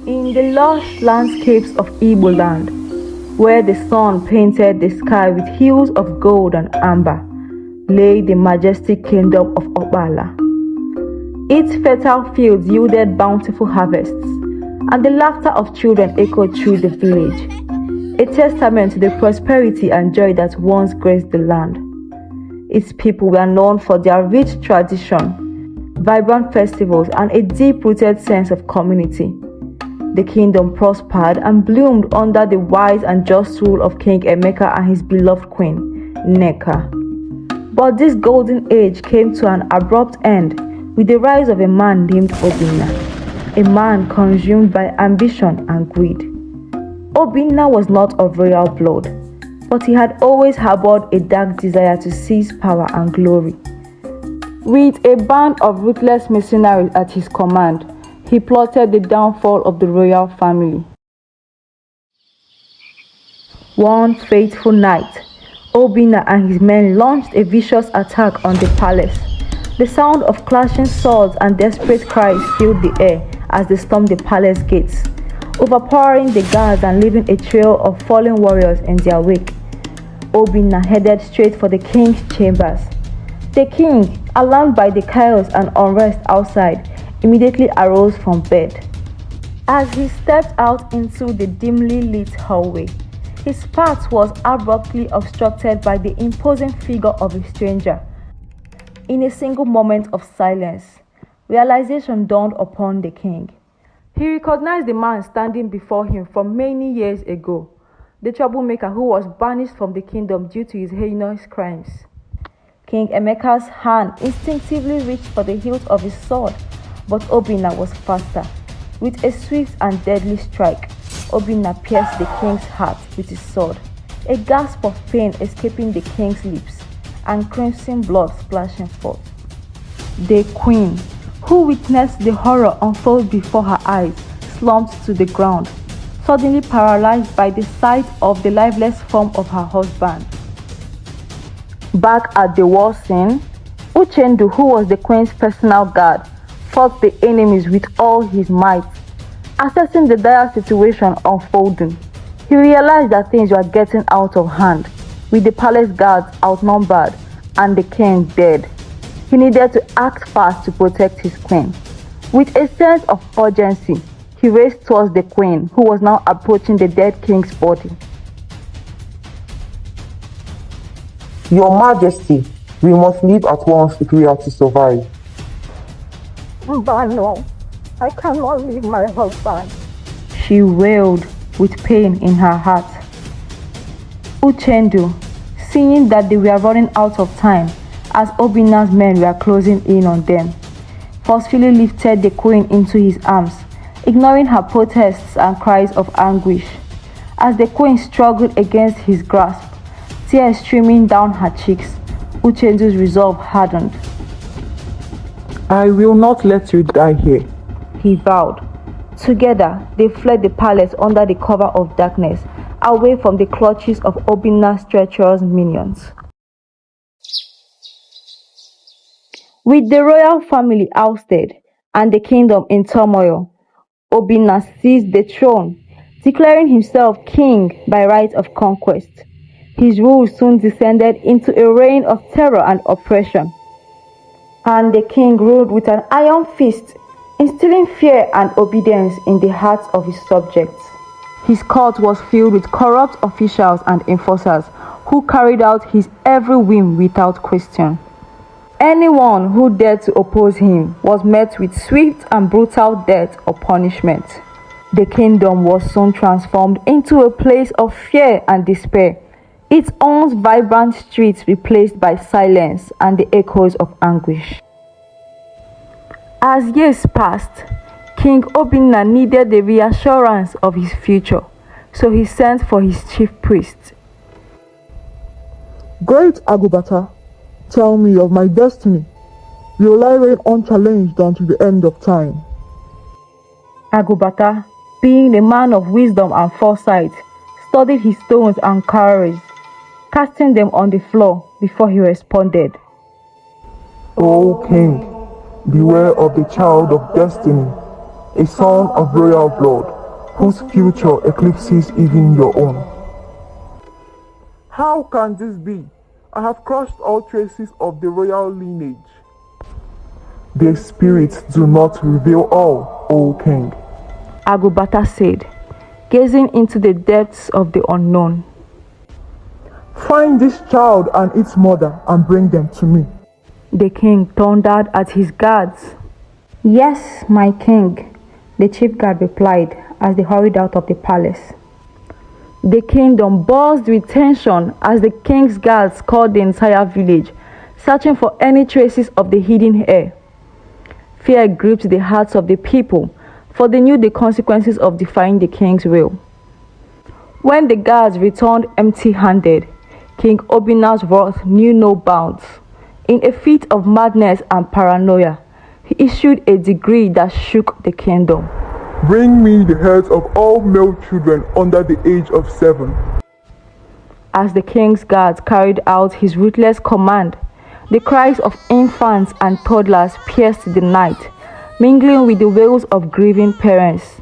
In the lush landscapes of Igbo land, where the sun painted the sky with hues of gold and amber, lay the majestic kingdom of Opala. Its fertile fields yielded bountiful harvests, and the laughter of children echoed through the village, a testament to the prosperity and joy that once graced the land. Its people were known for their rich tradition, vibrant festivals, and a deep-rooted sense of community. The kingdom prospered and bloomed under the wise and just rule of King Emeka and his beloved queen, Nneka. But this golden age came to an abrupt end with the rise of a man named Obina, a man consumed by ambition and greed. Obina was not of royal blood, but he had always harbored a dark desire to seize power and glory. With a band of ruthless mercenaries at his command, he plotted the downfall of the royal family. One fateful night, Obina and his men launched a vicious attack on the palace. The sound of clashing swords and desperate cries filled the air as they stormed the palace gates, overpowering the guards and leaving a trail of fallen warriors in their wake. Obina headed straight for the king's chambers. The king, alarmed by the chaos and unrest outside, immediately arose from bed. As he stepped out into the dimly lit hallway, his path was abruptly obstructed by the imposing figure of a stranger. In a single moment of silence, realization dawned upon the king. He recognized the man standing before him from many years ago, the troublemaker who was banished from the kingdom due to his heinous crimes. King Emeka's hand instinctively reached for the hilt of his sword, but Obina was faster. With a swift and deadly strike, Obina pierced the king's heart with his sword, a gasp of pain escaping the king's lips, and crimson blood splashing forth. The queen, who witnessed the horror unfold before her eyes, slumped to the ground, suddenly paralyzed by the sight of the lifeless form of her husband. Back at the war scene, Uchendu, who was the queen's personal guard, fought the enemies with all his might. Assessing the dire situation unfolding, he realized that things were getting out of hand, with the palace guards outnumbered and the king dead. He needed to act fast to protect his queen. With a sense of urgency, he raced towards the queen, who was now approaching the dead king's body. Your Majesty, we must leave at once if we are to survive. But no, I cannot leave my husband, she wailed with pain in her heart. Uchendu, seeing that they were running out of time as Obina's men were closing in on them, forcefully lifted the queen into his arms, ignoring her protests and cries of anguish. As the queen struggled against his grasp, tears streaming down her cheeks, Uchendu's resolve hardened. I will not let you die here, he vowed. Together, they fled the palace under the cover of darkness, away from the clutches of Obina's treacherous minions. With the royal family ousted and the kingdom in turmoil, Obina seized the throne, declaring himself king by right of conquest. His rule soon descended into a reign of terror and oppression, and the king ruled with an iron fist, instilling fear and obedience in the hearts of his subjects. His court was filled with corrupt officials and enforcers who carried out his every whim without question. Anyone who dared to oppose him was met with swift and brutal death or punishment. The kingdom was soon transformed into a place of fear and despair, its once vibrant streets replaced by silence and the echoes of anguish. As years passed, King Obinna needed the reassurance of his future, so he sent for his chief priest. Great Agubata, tell me of my destiny. Will I reign unchallenged until the end of time? Agubata, being a man of wisdom and foresight, studied his stones and cowries, casting them on the floor before he responded. O king, beware of the child of destiny, a son of royal blood. whose future eclipses even your own. How can this be? I have crushed all traces of the royal lineage. Their spirits do not reveal all, O king. Agubata said, gazing into the depths of the unknown. Find this child and its mother and bring them to me. The king thundered at his guards. Yes, my king, the chief guard replied as they hurried out of the palace. The kingdom buzzed with tension as the king's guards scoured the entire village, searching for any traces of the hidden heir. Fear gripped the hearts of the people, for they knew the consequences of defying the king's will. When the guards returned empty-handed, King Obinna's wrath knew no bounds. In a fit of madness and paranoia, he issued a decree that shook the kingdom. Bring me the heads of all male children under the age of 7. As the king's guards carried out his ruthless command, the cries of infants and toddlers pierced the night, mingling with the wails of grieving parents.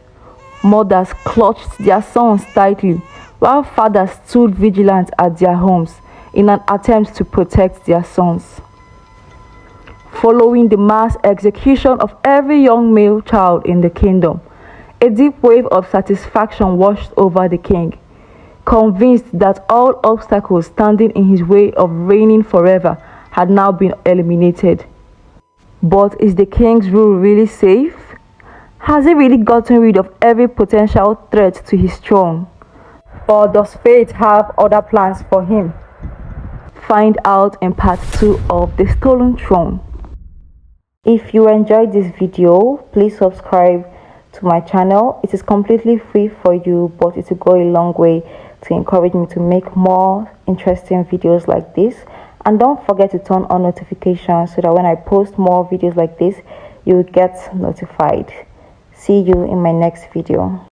Mothers clutched their sons tightly, while fathers stood vigilant at their homes in an attempt to protect their sons. Following the mass execution of every young male child in the kingdom, a deep wave of satisfaction washed over the king, convinced that all obstacles standing in his way of reigning forever had now been eliminated. But is the king's rule really safe? Has he really gotten rid of every potential threat to his throne? Or does fate have other plans for him? Find out in part 2 of The Stolen Throne. If you enjoyed this video, please subscribe to my channel. It is completely free for you, but it will go a long way to encourage me to make more interesting videos like this. And don't forget to turn on notifications so that when I post more videos like this, you will get notified. See you in my next video.